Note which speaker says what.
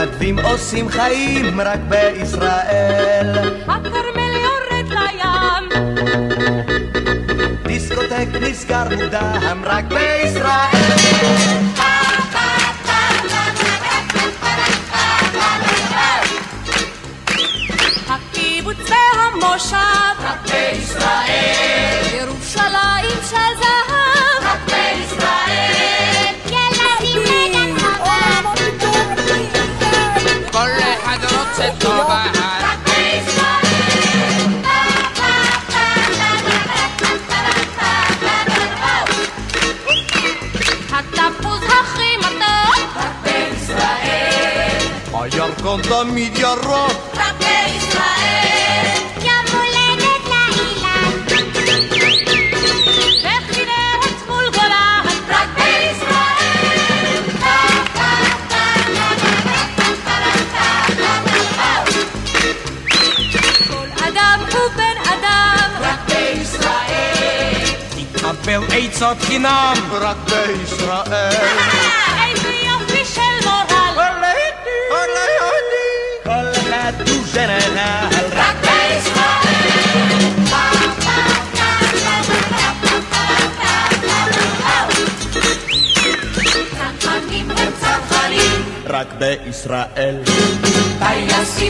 Speaker 1: מתנדבים עושים חיים רק בישראל.
Speaker 2: הכרמל יורד לים,
Speaker 1: דיסקוטק נסגר מוקדם רק בישראל.
Speaker 2: הקיבוץ והמושב
Speaker 1: רק בישראל.
Speaker 2: ירושלים של זהב
Speaker 1: רק בישראל.
Speaker 2: ילדים בגן חובה
Speaker 3: כל אחד רוצה טובה
Speaker 1: רק בישראל.
Speaker 2: התפוז הכי מתוק
Speaker 1: רק בישראל. הירקון תמיד ירוק
Speaker 2: רק בישראל. יום הולדת לאילן וכנרת מול גולן
Speaker 1: רק בישראל.
Speaker 2: כל אדם הוא בן אדם
Speaker 1: רק בישראל.
Speaker 3: תקבל עצות חינם
Speaker 1: רק בישראל.
Speaker 2: איזה יופי של מורל
Speaker 1: כל אחד הוא ג'נרל רק בישראל.
Speaker 2: צנחנים וצנחנים
Speaker 1: רק בישראל.
Speaker 2: טייסים